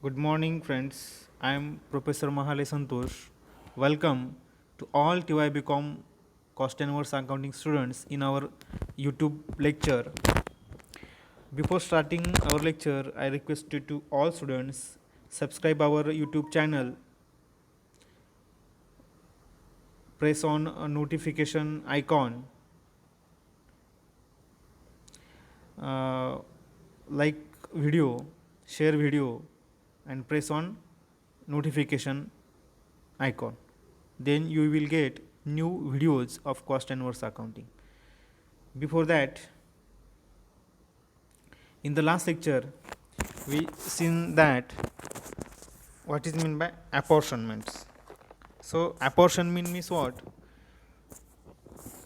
Good morning, friends. I am Professor Mahale Santosh. Welcome to all TYBCom Cost and Inverse Accounting students in our YouTube lecture. Before starting our lecture, I request you to all students subscribe our YouTube channel, press on a notification icon, uh, like video, share video, and press on notification icon. Then you will get new videos of cost and inverse accounting. Before that, in the last lecture we seen that what is meant by apportionments. So apportionment means what?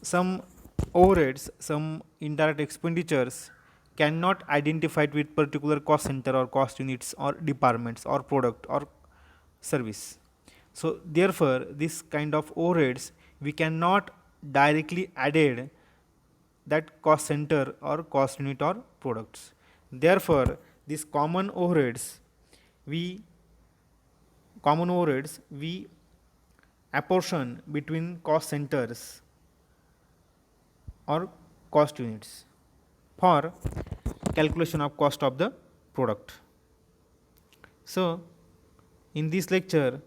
Some overheads, some indirect expenditures cannot identify it with particular cost center or cost units or departments or product or service. So therefore this kind of overheads we cannot directly added that cost center or cost unit or products. Therefore these we common overheads we apportion between cost centers or cost units for calculation of cost of the product. So in this lecture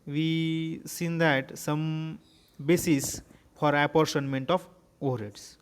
we seen that some basis for apportionment of overheads.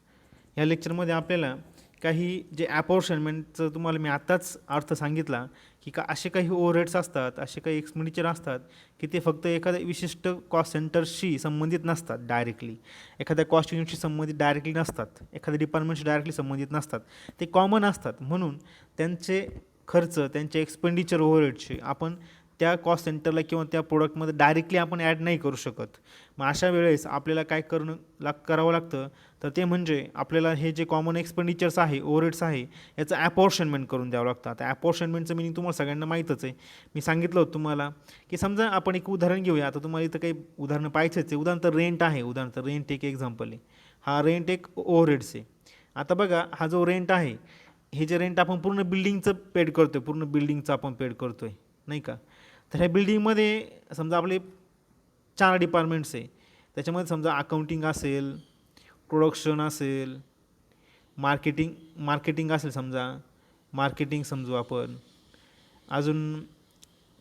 या लेक्चरमध्ये आपल्याला काही जे ॲपॉर्शनमेंटचं तुम्हाला मी आत्ताच अर्थ सांगितला की असे काही ओव्हरहेड्स असतात, असे काही एक्सपेंडिचर असतात की ते फक्त एखाद्या विशिष्ट कॉस्ट सेंटरशी संबंधित नसतात डायरेक्टली, एखाद्या कॉस्ट युनिटशी संबंधित डायरेक्टली नसतात, एखाद्या डिपार्टमेंटशी डायरेक्टली संबंधित नसतात, ते कॉमन असतात. म्हणून त्यांचे खर्च, त्यांचे एक्सपेंडिचर ओव्हरहेडचे आपण त्या कॉस्ट सेंटरला किंवा त्या प्रोडक्टमध्ये डायरेक्टली आपण ॲड नाही करू शकत. मग अशा वेळेस आपल्याला काय करावं लागतं तर ते म्हणजे आपल्याला हे जे कॉमन एक्सपेंडिचर्स आहे, ओव्हरहेड्स आहे, याचं ॲपॉर्शनमेंट करून द्यावं लागतं. आता ॲपॉर्शनमेंटचं मिनिंग तुम्हाला सगळ्यांना माहीतच आहे. मी सांगितलं होतं तुम्हाला की समजा आपण एक उदाहरण घेऊया. आता तुम्हाला इथं काही उदाहरणं पाहिजेच आहे. उदाहरण तर रेंट आहे. उदाहरण तर रेंट एक एक्झाम्पल आहे. हा रेंट एक ओव्हरहेड्स आहे. आता बघा हा जो रेंट आहे, हे जे रेंट आपण पूर्ण बिल्डिंगचं पेड करतो आहे, पूर्ण बिल्डिंगचं आपण पेड करतो आहे, नाही का. तर ह्या बिल्डिंगमध्ये समजा आपले 4 डिपार्टमेंट्स आहे. त्याच्यामध्ये समजा अकाउंटिंग असेल, प्रोडक्शन असेल, मार्केटिंग असेल, समजा मार्केटिंग समजू आपण, अजून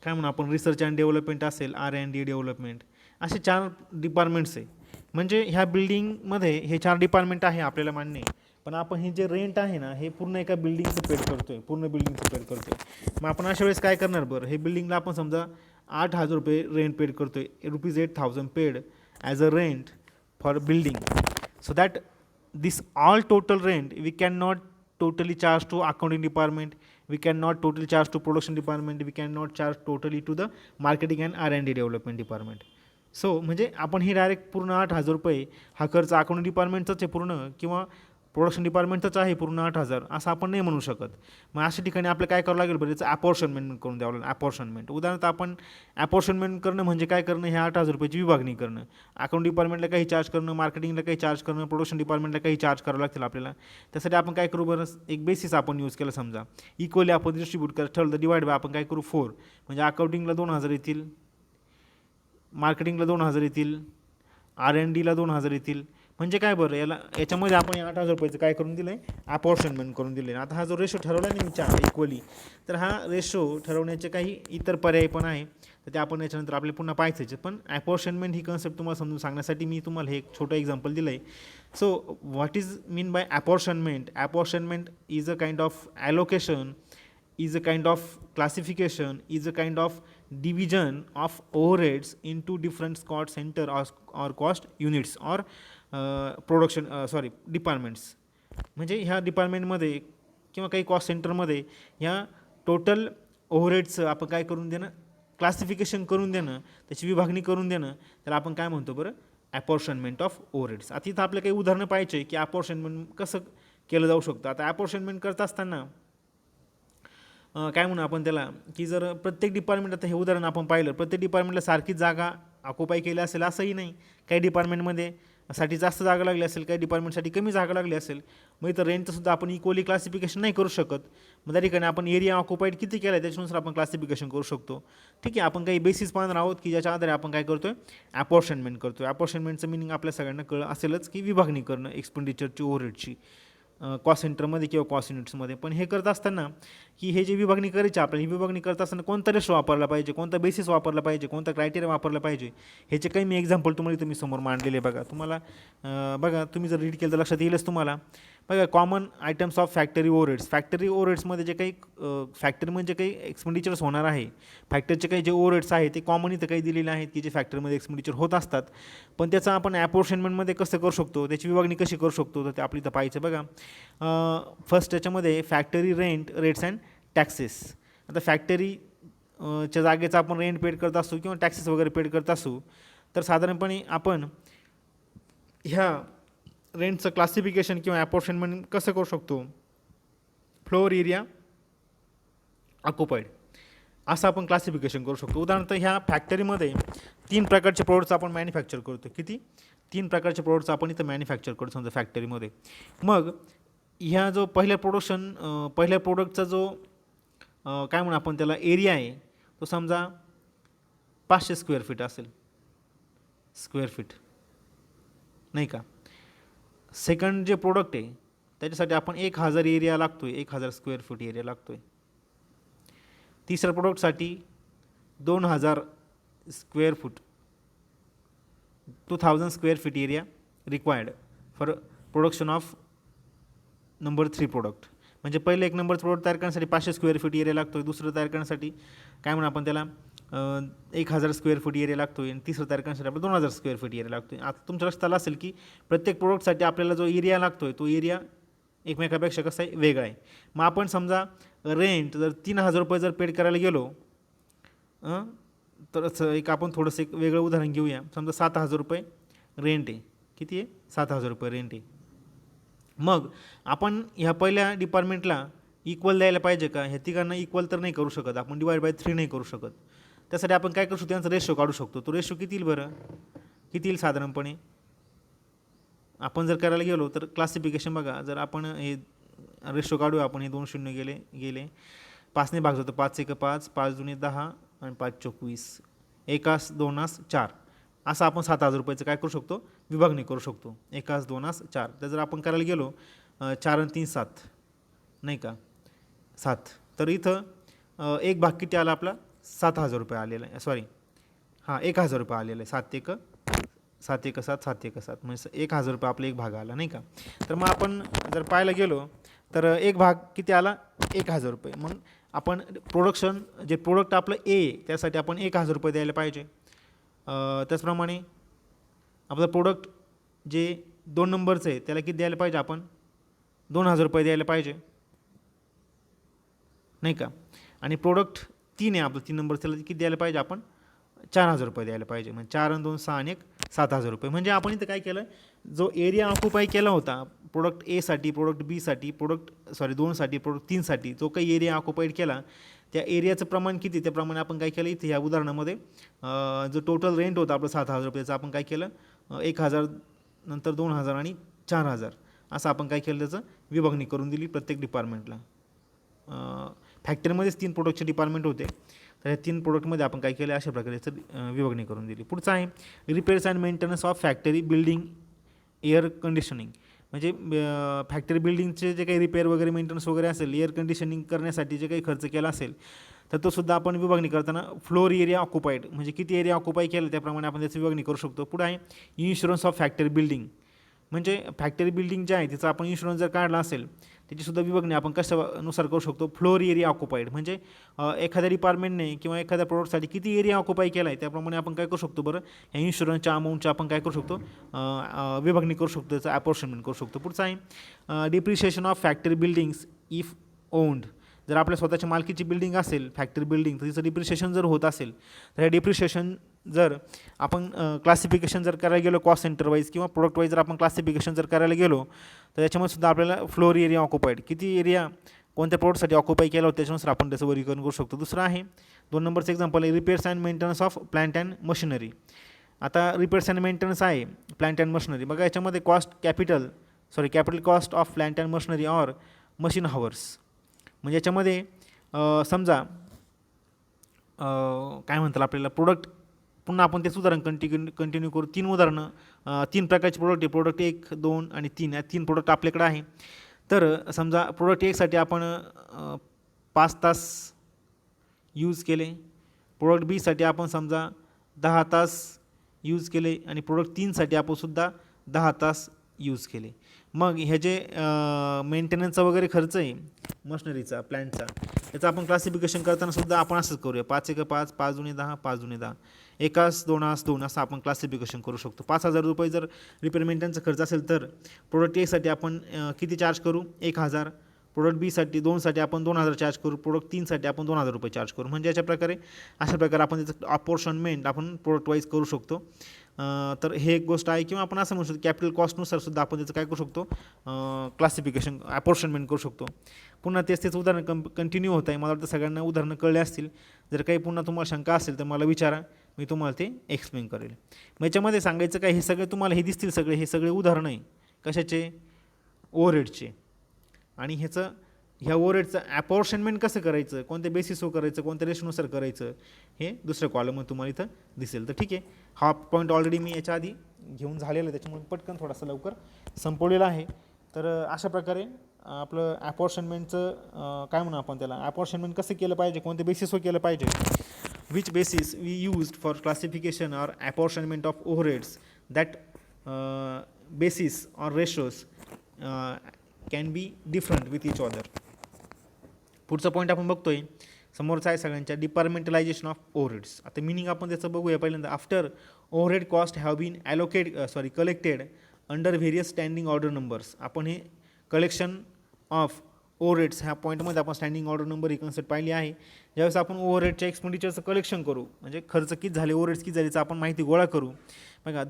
काय म्हणू आपण रिसर्च अँड डेव्हलपमेंट असेल, R&D डेव्हलपमेंट, असे 4 डिपार्टमेंट्स आहे. म्हणजे ह्या बिल्डिंगमध्ये हे 4 डिपार्टमेंट आहे आपल्याला मान्य आहे. पण आपण हे जे रेंट आहे ना, हे पूर्ण एका बिल्डिंगचं पेड करतो आहे, पूर्ण बिल्डिंगचं पेड करतो आहे. मग आपण अशा वेळेस काय करणार बरं, हे बिल्डिंगला आपण समजा 8,000 रुपये रेंट पेड करतो आहे, ₹8,000 paid as a rent for building. So that this all total rent we cannot totally charge to accounting department, we cannot totally charge to production department, we cannot charge totally to the marketing and R&D development department. So म्हणजे आपण ही direct पूर्ण 8,000 रुपये हा खर्च accounting डिपार्टमेंटचाच आहे पूर्ण, किंवा production डिपार्टमेंटचाच आहे पूर्ण 8,000 असं आपण नाही म्हणू शकत. मग अशा ठिकाणी आपल्याला काय करावं लागेल बरं, याचं ॲपॉर्शनमेंट करून द्यावं लागेल. ॲपॉर्शनमेंट उदाहरणार्थ आपण ॲपॉर्शनमेंट करणं म्हणजे काय करणं, हे 8,000 रुपयाची विभागणी करणं, अकाउंट डिपार्टमेंटला काही चार्ज करणं, मार्केटिंगला काही चार्ज करणं, प्रोडक्शन डिपार्टमेंटला काही चार्ज करावं लागतील आपल्याला. त्यासाठी आपण काय करू बरं, एक बेसिस आपण यूज केलं, समजा इक्वली आपण डिस्ट्रीब्यूट करायचं ठरवलं तर डिवाइड बाय आपण काय करू 4. म्हणजे अकाउंटिंगला 2,000 येतील, मार्केटिंगला 2,000 येतील, R&Dला 2,000 येतील. म्हणजे काय बरं, याच्यामध्ये आपण 8,000 रुपयाचं काय करून दिलं आहे, ॲपॉर्शनमेंट करून दिले. आता हा जो रेशो ठरवला नाही मी 4 इक्वली, तर हा रेशो ठरवण्याचे काही इतर पर्याय पण आहे, तर ते आपण याच्यानंतर आपल्याला पुन्हा पाहायचं. पण ॲपॉर्शनमेंट ही कन्सेप्ट तुम्हाला समजून सांगण्यासाठी मी तुम्हाला हे एक छोटं एक्झाम्पल दिलं आहे. So what is mean by apportionment? Apportionment is a kind of allocation, is a kind of classification, is a kind of division of overheads into different cost center or cost units or production departments. म्हणजे ह्या डिपार्टमेंटमध्ये किंवा काही cost सेंटरमध्ये ह्या total ओव्हरहेड्सचं आपण काय करून देणं, क्लासिफिकेशन करून देणं, त्याची विभागणी करून देणं, त्याला आपण काय म्हणतो बरं, ॲपॉर्शनमेंट ऑफ ओव्हरहेड्स. आता इथं आपल्या काही उदाहरणं पाहिजे की ॲपॉर्शनमेंट कसं केलं जाऊ शकतं. आता ॲपॉर्शनमेंट करत असताना काय म्हणू आपण त्याला, की जर प्रत्येक डिपार्टमेंट, आता हे उदाहरण आपण पाहिलं, प्रत्येक डिपार्टमेंटला सारखीच जागा ऑक्युपाय केली असेल असंही नाही. काही डिपार्टमेंटमध्ये साठी जास्त जागा लागली असेल, काही डिपार्टमेंटसाठी कमी जागा लागली असेल, मग इथं रेंटचंसुद्धा आपण इक्वली क्लासिफिकेशन नाही करू शकत. मग त्या ठिकाणी आपण एरिया ऑक्युपाईड किती केला आहे त्याच्यानुसार आपण क्लासिफिकेशन करू शकतो. ठीक आहे, आपण काही बेसिस पाहणार आहोत की ज्याच्या आधारे आपण काय करतो आहे, ॲपॉर्शनमेंट करतो आहे. ॲपॉर्शनमेंटचं मिनिंग आपल्या सगळ्यांना कळलं असेलच की विभागणी करणं एक्सपेंडिचरची ओव्हरहेडची कॉस्ट सेंटरमध्ये किंवा कॉस्ट युनिट्समध्ये. पण हे करत असताना की हे जे विभागणी करायची आपल्याला, ही विभागणी करत असताना कोणता रेशो वापरला पाहिजे, कोणता बेसिस वापरला पाहिजे, कोणता क्रायटेरिया वापरला पाहिजे, ह्याचे काही मी एक्झाम्पल तुम्हाला इथं मी समोर मांडलेले बघा. तुम्हाला बघा तुम्ही जर रीड केलं तर लक्षात येईलच तुम्हाला. बघा common items of factory overheads. Factory ओव्हरहेड्समध्ये जे काही फॅक्टरी म्हणजे काही एक्सपेंडिचर्स होणार आहे, फॅक्टरीचे काही जे ओव्हरहेड्स आहेत ते कॉमन इथं काही दिलेले आहेत की जे फॅक्टरीमध्ये एक्सपेंडिचर होत असतात. पण त्याचं आपण ॲपॉर्शनमेंटमध्ये कसं करू शकतो, त्याची विभागणी कशी करू शकतो, तर ते आपली इथं पाहायचं बघा. फर्स्ट त्याच्यामध्ये factory rent rates and taxes. आता फॅक्टरी च्या जागेचा आपण रेंट पेड करत असू किंवा टॅक्सेस वगैरे पेड करत असू, तर साधारणपणे आपण ह्या रेंटचं क्लासिफिकेशन किंवा ॲपॉर्शनमेंट कसं करू शकतो, फ्लोअर एरिया ऑक्युपाईड असं आपण क्लासिफिकेशन करू शकतो. उदाहरणार्थ ह्या फॅक्टरीमध्ये 3 प्रकारचे प्रोडक्ट्स आपण मॅन्युफॅक्चर करतो. किती? 3 प्रकारचे प्रोडक्ट्स आपण इथं मॅन्युफॅक्चर करतो समजा फॅक्टरीमध्ये. मग ह्या जो पहिल्या प्रोडक्टचा जो काय म्हणू आपण त्याला एरिया आहे तो समजा 500 स्क्वेअर फीट असेल, स्क्वेअर फीट नाही का. सेकंड जे प्रोडक्ट आहे त्याच्यासाठी आपण 1000 एरिया लागतो आहे, 1000 स्क्वेअर फूट एरिया लागतो आहे. तिसऱ्या प्रोडक्टसाठी 2000 square foot 2000 square feet area required for production of number 3 product. म्हणजे पहिले 1 नंबर प्रोडक्ट तयार करण्यासाठी 500 स्क्वेअर फीट एरिया लागतो आहे, दुसरं तयार करण्यासाठी काय म्हणू आपण त्याला 1000 स्क्वेअर फूट एरिया लागतो आहे, आणि तिसरं तयार करण्यासाठी आपल्याला 2000 स्क्वेअर फीट एरिया लागतो आहे. आता तुमच्या लक्षात आलं असेल की प्रत्येक प्रोडक्टसाठी आपल्याला जो एरिया लागतो आहे तो एरिया एकमेकापेक्षा कसा आहे, वेगळा आहे. मग आपण समजा रेंट जर 3000 रुपये जर पेड करायला गेलो तर एक आपण थोडंसं एक वेगळं उदाहरण घेऊया. समजा 7000 रुपये रेंट आहे. किती आहे? 7000 रुपये रेंट आहे. मग आपण ह्या पहिल्या डिपार्टमेंटला इक्वल द्यायला पाहिजे का? ह्या तिघांना इक्वल तर नाही करू शकत आपण, डिवाइड बाय 3 नाही करू शकत. त्यासाठी आपण काय करू शकतो, त्यांचा रेशो काढू शकतो. तो रेशो किती येईल बरं, किती येईल साधारणपणे आपण जर करायला गेलो तर क्लासिफिकेशन बघा. जर आपण हे रेशो काढूया आपण, हे 2 शून्य गेले 5ने भाग जातो, 5 1 5, 5 2 10 आणि 5 4 20, 1 2 4 असं आपण 7000 रुपयाचं काय करू शकतो, विभागणी करू शकतो. 1 2 4. तर जर आपण करायला गेलो 4 आणि 3 7 नाही का 7, तर इथं एक भाग किती आला आपला 7000 रुपये आलेला आहे. सॉरी 1000 रुपये आलेला आहे. 7 1 7 7 1 7 म्हणजे 1000 रुपये आपला एक भाग आला नाही का. तर मग आपण जर पाहायला गेलो तर एक भाग किती आला 1000 रुपये. मग आपण प्रोडक्शन जे प्रोडक्ट आपलं ए त्यासाठी आपण 1000 रुपये द्यायला पाहिजे. त्याचप्रमाणे आपलं प्रोडक्ट जे 2 नंबरचं आहे त्याला किती द्यायला पाहिजे आपण 2000 रुपये द्यायला पाहिजे नाही का. आणि प्रोडक्ट 3 आहे आपलं 3 नंबर त्याला किती द्यायला पाहिजे आपण 4000 रुपये द्यायला पाहिजे. म्हणजे 4 आणि 2 6 आणि 1 7000 रुपये. म्हणजे आपण इथं काय केलं, जो एरिया ऑक्युपाय केला होता प्रोडक्ट एसाठी, प्रोडक्ट बीसाठी, दोनसाठी, प्रोडक्ट 3साठी जो काही एरिया ऑक्युपाईड केला त्या एरियाचं प्रमाण किती त्याप्रमाणे आपण काय केलं इथे ह्या उदाहरणामध्ये जो टोटल रेंट होता आपलं 7000 रुपयाचं आपण काय केलं 1000 नंतर 2000 आणि 4000 असं आपण काय केलं त्याचं विभागणी करून दिली प्रत्येक डिपार्टमेंटला. फॅक्टरीमध्येच 3 प्रोडक्टचे डिपार्टमेंट होते, तर ह्या 3 प्रोडक्टमध्ये आपण काय केलं अशा प्रकारे त्याचं विभागणी करून दिली. पुढचं आहे repairs and maintenance of factory building air conditioning. म्हणजे फॅक्टरी बिल्डिंगचे जे काही रिपेअर वगैरे मेंटेनन्स वगैरे असेल, एअर कंडिशनिंग करण्यासाठी जे काही खर्च केला असेल तर तो सुद्धा आपण विभागणी करताना फ्लोअर एरिया ऑक्युपाईड म्हणजे किती एरिया ऑक्युपाय केलं त्याप्रमाणे आपण त्याची विभागणी करू शकतो. पुढे आहे इन्शुरन्स ऑफ फॅक्टरी बिल्डिंग. म्हणजे फॅक्टरी बिल्डिंग जे आहे तिचा आपण इन्शुरन्स जर काढला असेल त्याचीसुद्धा विभागणी आपण कशानुसार करू शकतो, फ्लोअर एरिया ऑक्युपाईड. म्हणजे एखाद्या डिपार्टमेंटने किंवा एखाद्या प्रोडक्टसाठी किती एरिया ऑक्युपाय केला आहे त्याप्रमाणे आपण काय करू शकतो बरं, ह्या इन्शुरन्सच्या अमाऊंटच्या आपण काय करू शकतो विभागणी करू शकतो, त्याचं ॲपॉर्शनमेंट करू शकतो. पुढचं आहे depreciation of factory buildings if owned. जर आपल्या स्वतःच्या मालकीची बिल्डिंग असेल फॅक्टरी बिल्डिंग तर तिचं डिप्रिशिएशन जर होत असेल तर हे डिप्रिशिएशन जर आपण क्लासिफिकेशन जर करायला गेलो कॉस्ट सेंटर वाईज किंवा प्रोडक्ट वाईज जर आपण क्लासिफिकेशन जर करायला गेलो तर त्याच्यामध्ये सुद्धा आपल्याला फ्लोअर एरिया ऑक्युपाईड किती एरिया कोणत्या प्रोडक्टसाठी ऑक्युपाय केला होता त्याच्यानुसार आपण त्याचं वर्गीकरण करू शकतो. दुसरं आहे 2 नंबरचं एक्झाम्पल आहे repairs and maintenance of plant and machinery. आता रिपेअर्स अँड मेंटेनन्स आहे प्लांट अँड मशिनरी. बघा याच्यामध्ये capital cost of plant and machinery or machine hours. म्हणजे याच्यामध्ये समजा काय म्हणतात आपल्याला प्रोडक्ट, पुन्हा आपण तेच उदाहरण कंटिन्यू करू. 3 उदाहरणं, 3 प्रकारचे प्रोडक्ट आहे. प्रोडक्ट 1, 2 आणि 3 या 3 प्रोडक्ट आपल्याकडे आहे. तर समजा प्रोडक्ट 1साठी आपण 5 तास यूज केले, प्रोडक्ट बीसाठी आपण समजा 10 तास यूज केले आणि प्रोडक्ट 3साठी आपण सुद्धा 10 तास यूज केले. मग हे जे मेंटेनन्सचा वगैरे खर्च आहे मशिनरीचा प्लॅन्टचा, याचं आपण क्लासिफिकेशन करताना सुद्धा आपण असंच करूया. 5 × 5, 5 × 10, 5 × 10, 1 2 2 असं आपण क्लासिफिकेशन करू शकतो. 5,000 रुपये जर रिपेअर मेंटेनन्सचा खर्च असेल तर प्रोडक्ट एसाठी आपण किती चार्ज करू? 1,000. प्रोडक्ट बीसाठी 2साठी आपण 2,000 चार्ज करू. प्रोडक्ट 3साठी आपण 2,000 रुपये चार्ज करू. म्हणजे अशा प्रकारे आपण त्याचं अपॉर्शनमेंट आपण प्रोडक्ट वाईज करू शकतो. तर हे एक गोष्ट आहे. किंवा आपण असं म्हणू शकतो कॅपिटल कॉस्टनुसार सुद्धा आपण त्याचं काय करू शकतो, क्लासिफिकेशन अपॉर्शनमेंट करू शकतो. पुन्हा तेच उदाहरण कंटिन्यू होत आहे. मला वाटतं सगळ्यांना उदाहरणं कळले असतील. जर काही पुन्हा तुम्हाला शंका असेल तर मला विचारा, मी तुम्हाला ते एक्सप्लेन करेल. मग याच्यामध्ये सांगायचं काय, हे सगळे तुम्हाला हे दिसतील सगळे, हे सगळे उदाहरणं आहे कशाचे? ओव्हरहेडचे. आणि ह्या ओव्हरहेडचं अपॉर्शनमेंट कसं करायचं, कोणत्या बेसिसवर करायचं, कोणत्या रेशोनुसार करायचं, हे दुसऱ्या कॉलममध्ये तुम्हाला इथं दिसेल. तर ठीक आहे, हा पॉईंट ऑलरेडी मी याच्या आधी घेऊन झालेला आहे, त्याच्यामुळे पटकन थोडासा लवकर संपवलेला आहे. तर अशा प्रकारे आपलं अपॉर्शनमेंटचं काय म्हणू आपण त्याला, अपॉर्शनमेंट कसं केलं पाहिजे, कोणत्या बेसिसवर केलं पाहिजे, which basis we used for classification or apportionment of overheads, that basis or ratios can be different with each other. पुढचा पॉईंट आपण बघतोय समोरचा आहे सगळ्यांच्या, डिपार्टमेंटलायझेशन ऑफ ओव्हरहेड्स. आता मिनिंग आपण त्याचं बघूया पहिल्यांदा. After overhead cost have been collected under various standing order numbers. आपण हे कलेक्शन ऑफ ओव्हरहेड्स ह्या पॉईंटमध्ये आपण स्टँडिंग ऑर्डर नंबर ही कन्सेप्ट पाहिली आहे. ज्यावेळेस आपण ओव्हरहेडच्या एक्सपेंडिचरचं कलेक्शन करू, म्हणजे खर्च किती झाले, ओव्हरहेड्स किती झाले, आपण माहिती गोळा करू. बघा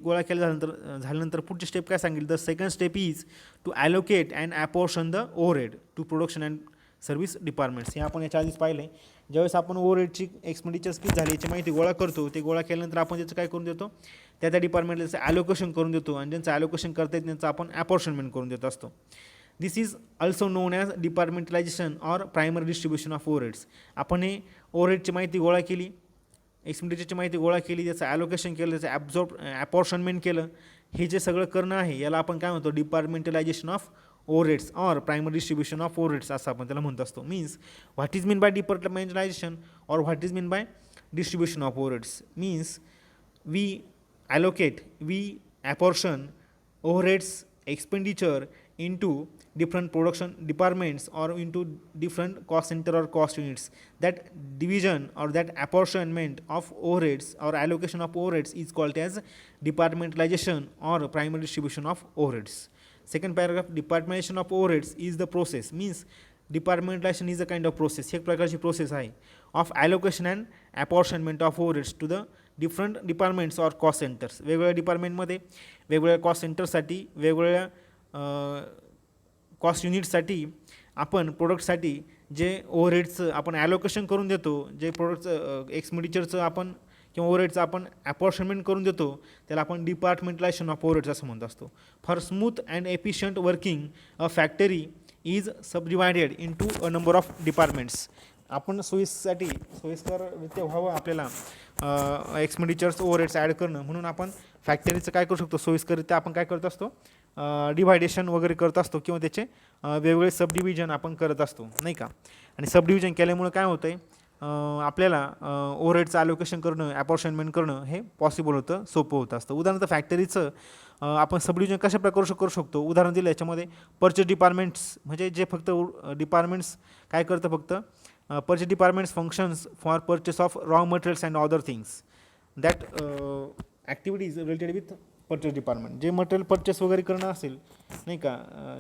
गोळा झाल्यानंतर पुढची स्टेप काय सांगितलं, the second step is to allocate and apportion the overhead to production and service departments. हे आपण याच्या आधीच पाहिलं आहे. ज्यावेळेस आपण ओव्हरहेडची एक्सपेंडिचर्स किती झाली याची माहिती गोळा करतो, ते गोळा केल्यानंतर आपण त्याचं काय करून देतो, त्या डिपार्टमेंटला त्याचं ॲलोकेशन करून देतो, आणि ज्यांचं ॲलोकेशन करता येत त्यांचं आपण अपॉर्शनमेंट करून देत असतो. This is also known as departmentalisation or primary distribution of overheads. आपण हे ओव्हरहेडची माहिती गोळा केली, एक्सपेंडिचरची माहिती गोळा केली, त्याचं ॲलोकेशन केलं, त्याचं अपॉर्शनमेंट केलं, हे जे सगळं करणं आहे याला आपण काय म्हणतो, departmentalisation of overheads or primary distribution of overheads असं आपण त्याला म्हणत असतो. Means what is mean by departmentalisation or what is mean by distribution of overheads means we allocate, we apportion overheads expenditure into different production departments or into different cost center or cost units. That division or that apportionment of overheads or allocation of overheads is called as departmentalization or primary distribution of overheads. Second paragraph, departmentalization of overheads is the process, means departmentalization is a kind of process, एक प्रकारची process आहे, of allocation and apportionment of overheads to the different departments or cost centres. वेगवेगळ्या डिपार्टमेंटमध्ये, वेगवेगळ्या cost सेंटरसाठी, वेगवेगळ्या cost युनिट्ससाठी आपण प्रोडक्टसाठी जे ओव्हरहेडचं आपण ॲलोकेशन करून देतो, जे प्रोडक्टचं एक्सपेंडिचरचं आपण किंवा ओव्हरहेडचं आपण अपॉर्शनमेंट करून देतो, त्याला आपण डिपार्टमेंटलायझेशन ऑफ ओव्हरहेड्स असं म्हणत असतो. For smooth and efficient working a factory is subdivided into a number of departments. आपण सोयीस्कररित्या व्हावं आपल्याला एक्सपेंडिचर्स ओव्हरहेड्स ॲड करणं, म्हणून आपण फॅक्टरीचं काय करू शकतो, सोयीस्कररित्या आपण काय करत असतो, डिव्हायडेशन वगैरे करत असतो, किंवा त्याचे वेगवेगळे सबडिव्हिजन आपण करत असतो, नाही का. आणि सबडिव्हिजन केल्यामुळे काय होतं आहे, आपल्याला ओव्हरहेडचं ॲलोकेशन करणं, अपॉर्शनमेंट करणं हे पॉसिबल होतं, सोपं होतं असतं. उदाहरणार्थ फॅक्टरीचं आपण सबडिव्हिजन कशा प्रकारे करू शकतो, उदाहरण दिलं याच्यामध्ये. पर्चेस डिपार्टमेंट्स म्हणजे जे फक्त डिपार्टमेंट्स काय करतं, फक्त purchase departments functions for purchase of raw materials and other things. That activity is related with purchase department. जे मटेरियल परचेस वगैरे करणं असेल, नाही का,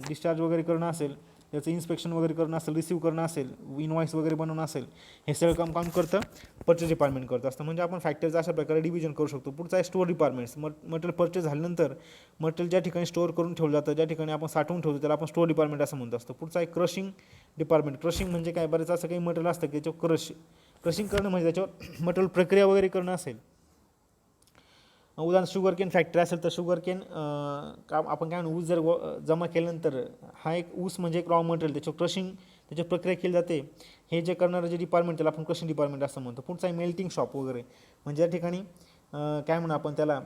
डिस्चार्ज वगैरे करणं असेल, त्याचं इन्स्पेक्शन वगैरे करणं असेल, रिसीव्ह करणं असेल, इनवॉइस वगैरे बनवणं असेल, हे सगळं काम करतं परचेस डिपार्टमेंट करत असतं. म्हणजे आपण फॅक्टरीचं अशा प्रकारे डिव्हिजन करू शकतो. पुढचा आहे स्टोअर डिपार्टमेंट्स. मटेरियल परचेस झाल्यानंतर मटेरियल ज्या ठिकाणी स्टोअर करून ठेवलं जातं, ज्या ठिकाणी आपण साठवून ठेवतो, त्याला आपण स्टोअर डिपार्टमेंट असं म्हणत असतो. पुढचा आहे क्रशिंग डिपार्टमेंट. क्रशिंग म्हणजे काय, बरेच असं काही मटेरियल असतं की त्याच्यावर क्रशिंग करणं म्हणजे त्याच्यावर मटेरियल प्रक्रिया वगैरे करणं असेल, उदाहरण शुगर केन फॅक्टरी असेल तर शुगर केन आपण काय म्हणू ऊस जर जमा केल्यानंतर हा एक ऊस म्हणजे एक रॉ मटेरियल, त्याचं क्रशिंग, त्याची प्रक्रिया केली जाते. हे जे करणारं जे डिपार्टमेंट त्याला आपण क्रशिंग डिपार्टमेंट असं म्हणतो. पुढचा आहे मेल्टिंग शॉप वगैरे, म्हणजे या ठिकाणी काय म्हणू आपण त्याला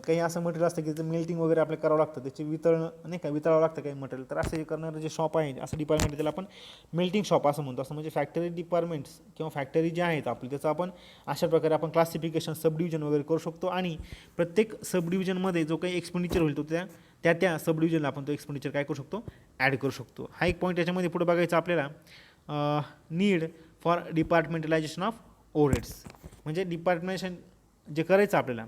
काही असं मटेरियल असतं की त्याचं मेल्टिंग वगैरे आपल्याला करावं लागतं, त्याची नाही का वितळावं लागतं काही मटेरियल. तर असं हे करणारं जे शॉप आहे असं डिपार्टमेंट त्याला आपण मेल्टिंग शॉप असं म्हणतो. असं म्हणजे फॅक्टरी डिपार्टमेंट्स किंवा फॅक्टरी जे आहेत आपली त्याचं आपण अशा प्रकारे आपण क्लासिफिकेशन सब डिव्हिजन वगैरे करू शकतो. आणि प्रत्येक सब डिव्हिजनमध्ये जो काही एक्सपेंडिचर होईल तो त्या सब डिव्हिजनला आपण तो एक्सपेंडिचर काय करू शकतो, ॲड करू शकतो. हा एक पॉईंट याच्यामध्ये पुढे बघायचा आपल्याला, नीड फॉर डिपार्टमेंटलायझेशन ऑफ ओव्हरहेड्स. म्हणजे डिपार्टमेंटेशन जे करायचं आपल्याला,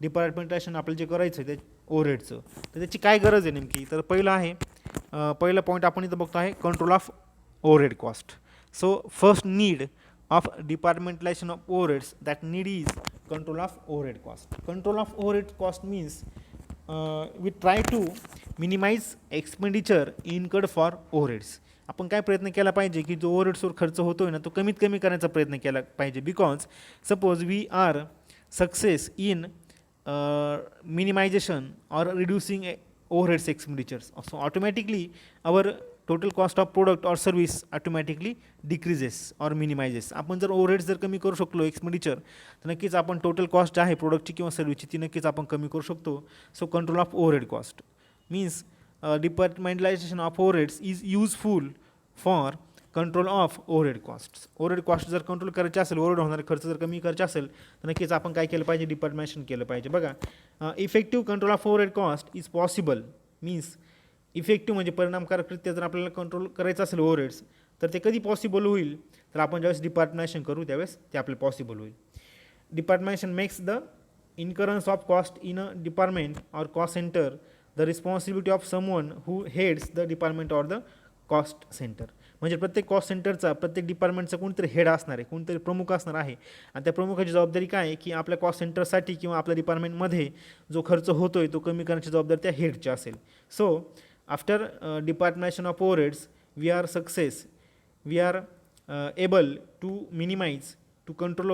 डिपार्टमेंटेशन आपल्याला जे करायचं आहे ते ओव्हरहेडचं, तर त्याची काय गरज आहे नेमकी. तर पहिला पॉईंट आपण इथं बघतो आहे control of overhead cost. So first need of departmentalization of overheads, that need is control of overhead cost. Control of overhead cost means we try to minimize expenditure incurred for overheads. आपण काय प्रयत्न केला पाहिजे की जो ओव्हरहेड्सवर खर्च होतो आहे ना तो कमीत कमी करण्याचा प्रयत्न केला पाहिजे. Because suppose we are success in minimization or reducing overheads expenditures, so automatically our total cost of product or service automatically decreases or minimizes. आपण जर ओव्हरहेड्स जर कमी करू शकलो एक्सपेंडिचर, तर नक्कीच आपण टोटल कॉस्ट जी आहे प्रोडक्टची किंवा सर्व्हिसची ती नक्कीच आपण कमी करू शकतो. So control of overhead cost means departmentalization of overheads is useful for control of overhead cost. Overhead cost जर कंट्रोल करायचे असेल, ओव्हरहेड होणारे खर्च जर कमी करायचे असेल, तर नक्कीच आपण काय केलं पाहिजे, डिपार्टमेंटेशन केलं पाहिजे. बघा, effective control of overhead cost is possible means effective म्हणजे परिणामकारकरित्या जर आपल्याला कंट्रोल करायचं असेल ओव्हरहेड्स, तर ते कधी पॉसिबल होईल, तर आपण ज्यावेळेस डिपार्टमेंटेशन करू त्यावेळेस ते आपल्याला पॉसिबल होईल. Departmentation makes the incurrence of cost in a department और cost centre the responsibility of someone who heads the department or the cost centre. म्हणजे प्रत्येक कॉस्ट सेंटरचा, प्रत्येक डिपार्टमेंटचा कोणतरी हेड असणार आहे, कोणतरी प्रमुख असणार आहे. आणि त्या प्रमुखाची जबाबदारी काय आहे की आपल्या कॉस्ट सेंटरसाठी किंवा आपल्या डिपार्टमेंटमध्ये जो खर्च होतो आहे तो कमी करण्याची जबाबदारी त्या हेडची असेल. So after departmentation of overheads we are able to minimize to control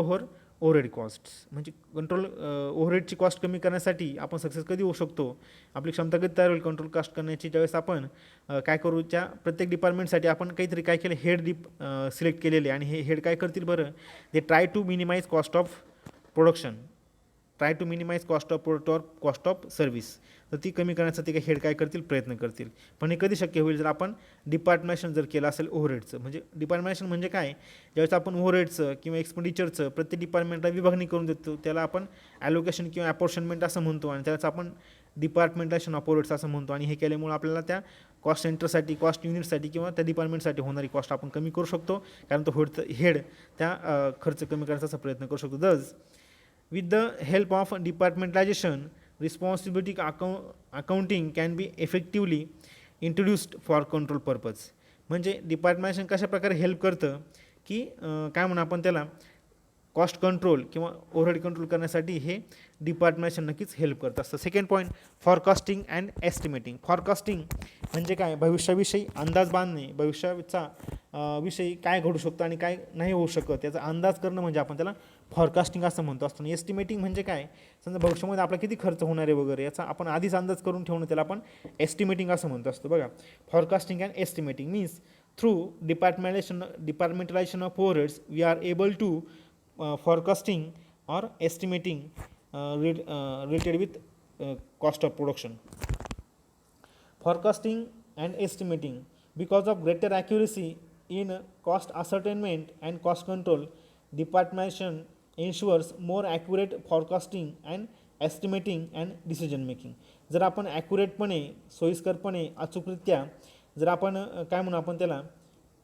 overhead costs. म्हणजे ओव्हरहेडची कॉस्ट कमी करण्यासाठी आपण सक्सेस कधी होऊ शकतो, आपली क्षमता कधी तयार होईल कंट्रोल कॉस्ट करण्याची, ज्यावेळेस आपण काय करू, त्या प्रत्येक डिपार्टमेंटसाठी आपण काहीतरी काय केलं, हेड सिलेक्ट केलेले. आणि हे हेड काय करतील बरं, they try to minimize cost of production, try to minimize cost of product or cost of service. तर ती कमी करण्यासाठी काही हेड काय करतील, प्रयत्न करतील. पण हे कधी शक्य होईल, जर आपण डिपार्टमेंटेशन जर केलं असेल ओव्हरहेडचं. म्हणजे डिपार्टमेंटेशन म्हणजे काय, ज्यावेळेस आपण ओव्हरहेडचं किंवा एक्सपेंडिचरचं प्रत्येक डिपार्टमेंटला विभागणी करून देतो त्याला आपण ॲलोकेशन किंवा अपॉर्शनमेंट असं म्हणतो, आणि त्याचं आपण डिपार्टमेंटेशन ऑफ ओव्हरहेड्स असं म्हणतो. आणि हे केल्यामुळे आपल्याला त्या कॉस्ट सेंटरसाठी, कॉस्ट युनिटसाठी किंवा त्या डिपार्टमेंटसाठी होणारी कॉस्ट आपण कमी करू शकतो, कारण तो हेड त्या खर्च कमी करण्याचा प्रयत्न करू शकतो. दस with the help of departmentalization, responsibility accounting can be effectively introduced for control purpose. म्हणजे डिपार्टमेंटेशन कशा प्रकारे हेल्प करतं की काय म्हणू आपण त्याला, कॉस्ट कंट्रोल किंवा ओव्हरहेड कंट्रोल करण्यासाठी हे डिपार्टमेंटेशन नक्कीच हेल्प करत असतं. Second point, forecasting and estimating. Forecasting म्हणजे काय, भविष्याविषयी अंदाज बांधणे, भविष्याचा विषयी काय घडू शकतं आणि काय नाही होऊ शकत याचा अंदाज करणं म्हणजे आपण त्याला फॉरकास्टिंग असं म्हणतो असतं. एस्टिमेटिंग म्हणजे काय, समजा भविष्यामध्ये आपला किती खर्च होणार आहे वगैरे याचा आपण आधीच अंदाज करून ठेवणं, त्याला आपण एस्टिमेटिंग असं म्हणतो असतो. बघा, forecasting and estimating means through departmentalization of overheads we are able to forecasting or estimating related with cost of production. Forecasting and estimating, because of greater accuracy in cost ascertainment and cost control, departmentation ensures more accurate forecasting and estimating and decision making. जर आपण ॲक्युरेटपणे, सोयीस्करपणे, अचूकरित्या जर आपण काय म्हणू आपण त्याला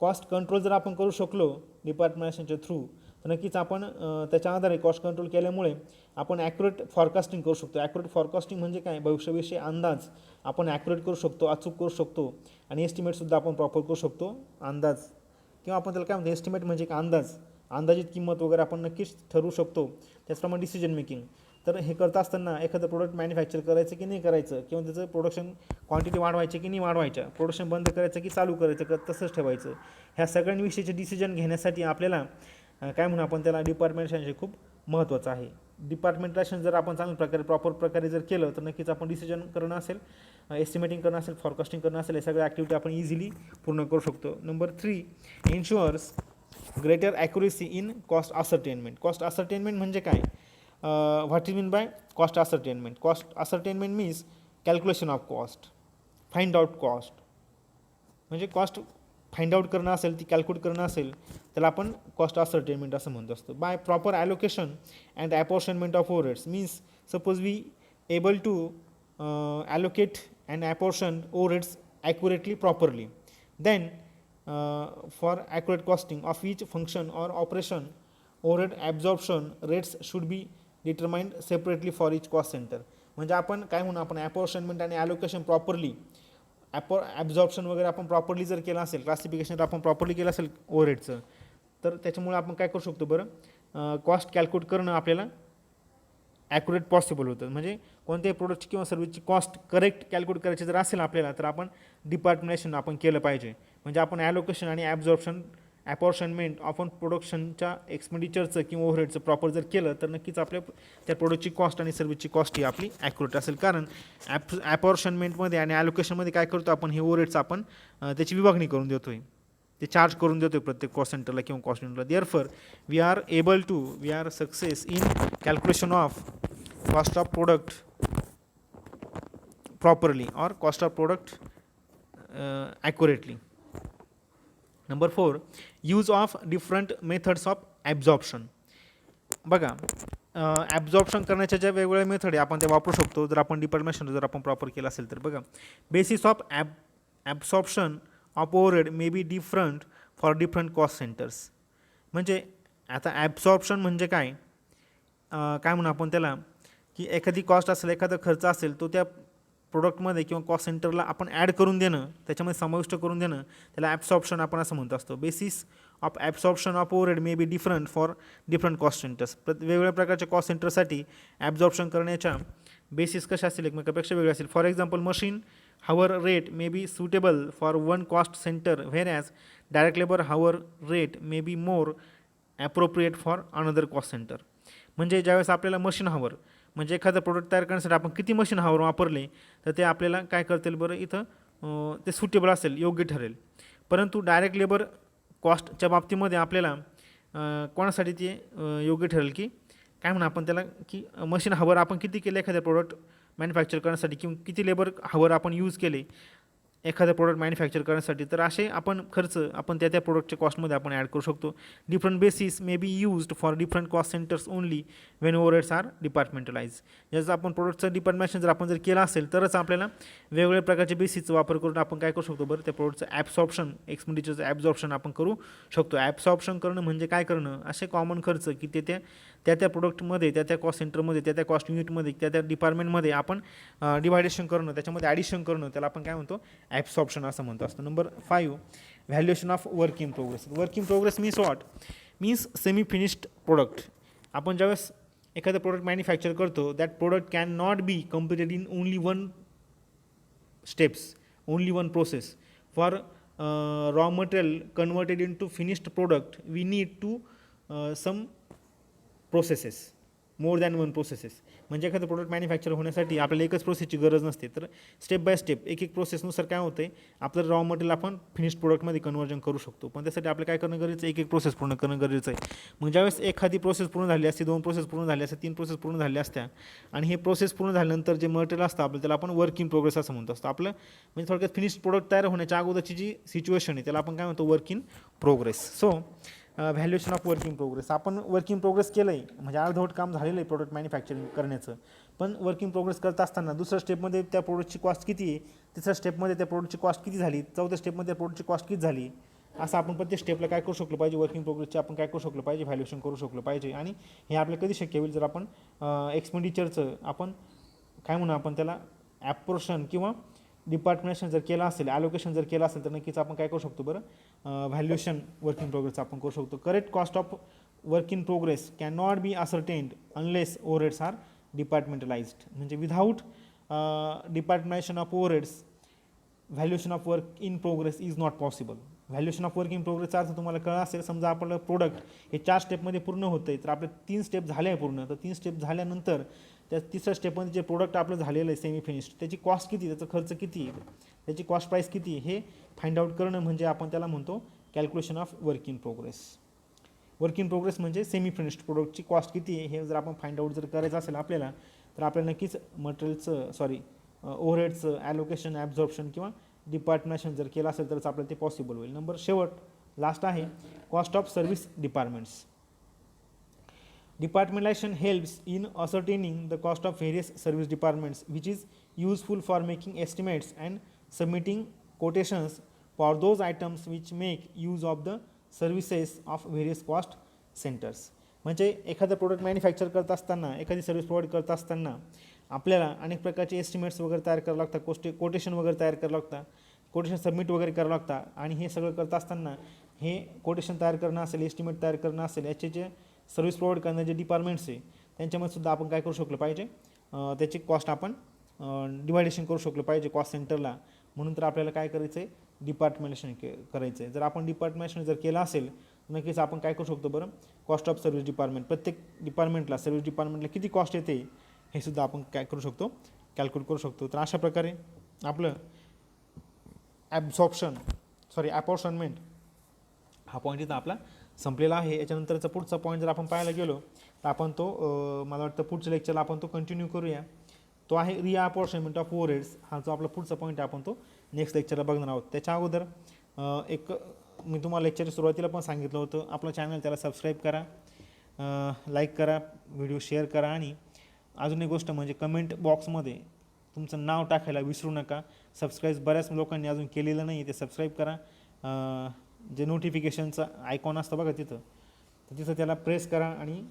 cost control जर आपण करू शकलो डिपार्टमेंटेशनच्या थ्रू, तर नक्कीच आपण त्याच्या आधारे कॉस्ट कंट्रोल केल्यामुळे आपण ॲक्युरेट फॉरकास्टिंग करू शकतो. ॲक्युरेट फॉरकास्टिंग म्हणजे काय, भविष्याविषयी अंदाज आपण ॲक्युरेट करू शकतो, अचूक करू शकतो. आणि एस्टिमेटसुद्धा आपण प्रॉपर करू शकतो, अंदाज किंवा आपण त्याला काय म्हणतो, एस्टिमेट म्हणजे एक अंदाजित किंमत वगैरे आपण नक्कीच ठरवू शकतो. त्याचप्रमाणे डिसिजन मेकिंग. तर हे करत असताना एखादं प्रोडक्ट मॅन्युफॅक्चर करायचं की नाही करायचं, किंवा त्याचं प्रोडक्शन क्वांटिटी वाढवायची की नाही वाढवायच्या, प्रोडक्शन बंद करायचं की चालू करायचं, तसंच ठेवायचं, ह्या सगळ्यांविषयीचे डिसिजन घेण्यासाठी आपल्याला काय म्हणू आपण त्याला डिपार्टमेंटेशनची खूप महत्त्वाचं आहे. डिपार्टमेंटेशन जर आपण चांगल्या प्रकारे प्रॉपर प्रकारे जर केलं तर नक्कीच आपण डिसिजन करणं असेल, एस्टिमेटिंग करणं असेल, फॉरकास्टिंग करणं असेल, हे सगळ्या ॲक्टिव्हिटी आपण इझिली पूर्ण करू शकतो. Number 3, इन्शुअर्स greater accuracy in cost ascertainment. Cost ascertainment म्हणजे काय? What is mean by cost ascertainment? Cost ascertainment means calculation of cost, find out cost. म्हणजे कॉस्ट फाइंड आउट करणं असेल, ती कॅल्क्युलेट करणं असेल, त्याला आपण कॉस्ट असर्टेनमेंट असं म्हणत असतो. By proper allocation and apportionment of overheads means suppose we able to allocate and apportion overheads accurately properly, then for accurate costing of each function or operation, overhead absorption rates should be determined separately for each cost center. म्हणजे आपण काय म्हणू, आपण ॲपोर्शनमेंट आणि allocation properly, absorption वगैरे आपण properly जर केलं असेल, क्लासिफिकेशन जर आपण प्रॉपरली केलं असेल ओव्हरहेडचं, तर त्याच्यामुळे आपण काय करू शकतो बरं, कॉस्ट कॅल्क्युलेट करणं आपल्याला ॲक्युरेट पॉसिबल होतं. म्हणजे कोणत्याही प्रोडक्टची किंवा सर्व्हिसची कॉस्ट करेक्ट कॅल्क्युलेट करायची जर असेल आपल्याला, तर आपण डिपार्टमेंटेशन आपण केलं पाहिजे. म्हणजे आपण ॲलोकेशन आणि ॲपॉर्शनमेंट आपण प्रोडक्शनच्या एक्सपेंडिचरचं किंवा ओव्हरहेडचं प्रॉपर जर केलं, तर नक्कीच आपल्या त्या प्रोडक्टची कॉस्ट आणि सर्व्हिसची कॉस्ट ही आपली ॲक्युरेट असेल. कारण ॲपॉर्शनमेंटमध्ये आणि ॲलोकेशनमध्ये काय करतो आपण, हे ओव्हरहेडचं आपण त्याची विभागणी करून देतो आहे, ते चार्ज करून देतो प्रत्येक कॉस्ट सेंटरला किंवा कॉस्ट युनिटला. Therefore we are success in calculation of cost of product properly और cost of product accurately. Number 4, use of different methods of absorption. बघा, ॲब्झॉर्प्शन करण्याच्या ज्या वेगवेगळ्या मेथड आहे आपण त्या वापरू शकतो जर आपण डिपार्टमेंटेशन जर आपण प्रॉपर केलं असेल तर. बघा, basis of absorption of overhead may be different for different cost centres. म्हणजे आता ॲब्सॉर्प्शन म्हणजे काय, काय म्हणू आपण त्याला, की एखादी कॉस्ट असेल, एखादा खर्च असेल, तो त्या प्रोडक्टमध्ये किंवा कॉस्ट सेंटरला आपण ॲड करून देणं, त्याच्यामध्ये समाविष्ट करून देणं, त्याला ॲब्सॉर्प्शन आपण असं म्हणत असतो. Basis of absorption of overhead may be different for different cost centres. वेगवेगळ्या प्रकारच्या कॉस्ट सेंटरसाठी ॲब्झॉर्प्शन करण्याच्या बेसिस कशा असतील, एकमेकापेक्षा वेगळे असतील. For example, machine hour rate may be suitable for one cost centre, average direct labour hour rate may be more appropriate for another cost centre. म्हणजे ज्यावेळेस आपल्याला मशीन हावर, म्हणजे एखादं प्रोडक्ट तयार करण्यासाठी आपण किती मशीन हावर वापरले, तर ते आपल्याला काय करतील बरं, इथं ते सुटेबल असेल, योग्य ठरेल. परंतु डायरेक्ट लेबर कॉस्टच्या बाबतीमध्ये आपल्याला कोणासाठी ते योग्य ठरेल, की काय म्हणा आपण त्याला, की मशीन हावर आपण किती केले एखाद्या प्रोडक्ट मॅन्युफॅक्चर करण्यासाठी, किंवा किती लेबर हावर आपण यूज केले एखादं प्रोडक्ट मॅन्युफॅक्चर करण्यासाठी, तर असे आपण खर्च आपण त्या प्रोडक्टच्या कॉस्टमध्ये आपण ॲड करू शकतो. Different basis may be used for different cost centres only when overheads are departmentalize. ज्याचं आपण प्रोडक्टचं डिपार्टमेंटेशन जर आपण जर केलं असेल, तरच आपल्याला वेगवेगळ्या प्रकारच्या बेसिसचा वापर करून आपण काय करू शकतो बरं, त्या प्रोडक्टचं ॲब्सॉर्प्शन, एक्सपेंडिचरचं ॲब्झॉर्प्शन आपण करू शकतो. ॲब्सॉर्प्शन करणं म्हणजे काय करणं, असे कॉमन खर्च की त्या प्रोडक्टमध्ये, त्या कॉस्ट सेंटरमध्ये, त्या कॉस्ट युनिटमध्ये, त्या डिपार्टमेंटमध्ये आपण डिवायडेशन करणं, त्याच्यामध्ये ॲडिशन करणं, त्याला आपण काय म्हणतो, ॲब्सॉर्प्शन असं म्हणतो असतं. Number 5, valuation of work in progress. Work in progress means what, means semi finished product. आपण ज्यावेळेस एखादं प्रोडक्ट मॅन्युफॅक्चर करतो, that product can not be completed in only one steps, only one process. For raw material converted into finished product we need to some processes, more than one processes. म्हणजे एखादं product manufacture होण्यासाठी आपल्याला एकच प्रोसेसची गरज नसते, तर step by step एक प्रोसेसनुसार काय होतं आहे, आपलं रॉ मटेरियल आपण फिनिश्ड प्रोडक्टमध्ये कन्वर्जन करू शकतो. पण त्यासाठी आपल्याला काय करणं गरजेचं आहे, एक प्रोसेस पूर्ण करणं गरजेचं आहे. मग ज्यावेळेस एखादी प्रोसेस पूर्ण झाली असते, 2 प्रोसेस पूर्ण झाली असते, 3 प्रोसेस पूर्ण झाल्या असत्या, आणि हे प्रोसेस पूर्ण झाल्यानंतर जे मटेरियल असतं आपलं, त्याला आपण वर्क इन प्रोग्रेस असं म्हणतो असतं. आपलं म्हणजे थोडक्यात फिनिश्ड प्रोडक्ट तयार होण्याच्या अगोदरची जी सिच्युएशन आहे, त्याला आपण काय म्हणतो, work in progress. So valuation of work in progress. आपण वर्क इन प्रोग्रेस केलं आहे, म्हणजे अर्धवट काम झालेलं आहे प्रोडक्ट मॅन्युफॅक्चरिंग करण्याचं, पण वर्क इन प्रोग्रेस करत असताना दुसऱ्या स्टेपमध्ये त्या प्रोडक्टची कॉस्ट किती आहे, तिसऱ्या स्टेपमध्ये त्या प्रोडक्टची कॉस्ट किती झाली, चौथ्या स्टेपमध्ये त्या प्रोडक्टची कॉस्ट किती झाली, असं आपण प्रत्येक स्टेपला काय करू शकलो पाहिजे, वर्क इन प्रोग्रेसचे आपण काय करू शकलो पाहिजे, व्हॅल्युएशन करू शकलो पाहिजे. आणि हे आपल्याला कधी शक्य होईल, जर आपण एक्सपेंडिचरचं आपण काय म्हणू आपण त्याला ॲप्रोर्शन किंवा डिपार्टमेंटेशन जर केलं असेल, ॲलोकेशन जर केलं असेल, तर नक्कीच आपण काय करू शकतो बरं, व्हॅल्युएशन वर्क इन प्रोग्रेस आपण करू शकतो. Correct cost of work in progress can not be ascertained unless overheads are departmentalized. म्हणजे without departmentation of overheads valuation of work in progress is not possible. Valuation of work in प्रोग्रेसचा अर्थ तुम्हाला कळला असेल. समजा आपलं प्रोडक्ट हे 4 स्टेपमध्ये पूर्ण होतं आहे, तर आपले 3 स्टेप झाले आहे पूर्ण, तर 3 स्टेप झाल्यानंतर त्या तिसऱ्या स्टेपमध्ये जे प्रोडक्ट आपलं झालेलं आहे सेमी फिनिश्ड, त्याची कॉस्ट किती, त्याचा खर्च किती, त्याची कॉस्ट प्राईस किती, हे फाइंड आउट करणं म्हणजे आपण त्याला म्हणतो calculation of work in progress. Work in progress म्हणजे सेमी फिनिश्ड प्रोडक्टची कॉस्ट किती आहे हे जर आपण फाइंड आउट जर करायचं असेल आपल्याला, तर आपल्याला नक्कीच मटेरियलचं ओव्हरहेडचं ॲलोकेशन, ॲब्झॉर्प्शन किंवा डिपार्टमेंटेशन जर केलं असेल तरच आपल्याला ते पॉसिबल होईल. नंबर शेवट लास्ट आहे cost of service departments. Departmentalization helps in ascertaining the cost of various service departments which is useful for making estimates and submitting quotations for those items which make use of the services of various cost centres. म्हणजे एखादं product manufacture करत असताना, एखादी service provide करत असताना आपल्याला अनेक प्रकारचे एस्टिमेट्स वगैरे तयार करावं लागतात, कोटेशन वगैरे तयार करावं लागतात, कोटेशन सबमिट वगैरे करावं लागतात. आणि हे सगळं करत असताना हे कोटेशन तयार करणं असेल, एस्टिमेट तयार करणं असेल, याचे जे सर्व्हिस प्रोव्हाइड करणारे जे डिपार्टमेंट्स आहे त्यांच्यामध्ये सुद्धा आपण काय करू शकलो पाहिजे, त्याची कॉस्ट आपण डिवायडेशन करू शकलो पाहिजे कॉस्ट सेंटरला. म्हणून तर आपल्याला काय करायचं आहे, डिपार्टमेंटेशन करायचं आहे. जर आपण डिपार्टमेंटेशन जर केलं असेल नक्कीच आपण काय करू शकतो बरं, कॉस्ट ऑफ सर्व्हिस डिपार्टमेंट, प्रत्येक डिपार्टमेंटला सर्व्हिस डिपार्टमेंटला किती कॉस्ट येते हे सुद्धा आपण काय करू शकतो, कॅल्क्युलेट करू शकतो. तर अशा प्रकारे आपलं अपॉर्शनमेंट हा पॉईंट इथं आपला संपलेला आहे. याच्यानंतरचा पुढचा पॉईंट जर आपण पाहायला गेलो तर आपण तो मला वाटतं पुढच्या लेक्चरला आपण तो कंटिन्यू करूया. तो आहे रिअपॉर्शनमेंट ऑफ ओव्हरहेड्स. हा जो आपला पुढचा पॉईंट आहे आपण तो नेक्स्ट लेक्चरला बघणार आहोत. त्याच्या अगोदर मी तुम्हाला लेक्चरच्या सुरुवातीला पण सांगितलं होतं, आपलं चॅनल त्याला सबस्क्राईब करा, लाईक करा, व्हिडिओ शेअर करा. आणि अजून एक गोष्ट म्हणजे कमेंट बॉक्समध्ये तुमचं नाव टाकायला विसरू नका. सबस्क्राईब बऱ्याच लोकांनी अजून केलेलं नाही, ते सबस्क्राईब करा. जे नोटिफिकेशनचं आयकॉन असतं बघा तिथं, तर तिथं त्याला प्रेस करा आणि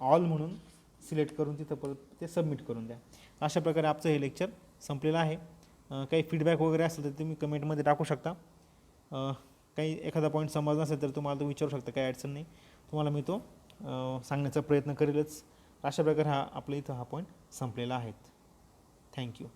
ऑल म्हणून सिलेक्ट करून तिथं परत ते सबमिट करून द्या. अशा प्रकारे आजचं हे लेक्चर संपलेलं आहे. काही फीडबॅक वगैरे असेल तर तुम्ही कमेंटमध्ये टाकू शकता. काही एखादा पॉईंट समजला नसेल तर तुम्हाला तो विचारू शकता, काही अडचण नाही, तुम्हाला मी तो सांगण्याचा प्रयत्न करेलच. अशा प्रकारे आपल्या इथं हा पॉईंट संपलेला आहे. थँक्यू.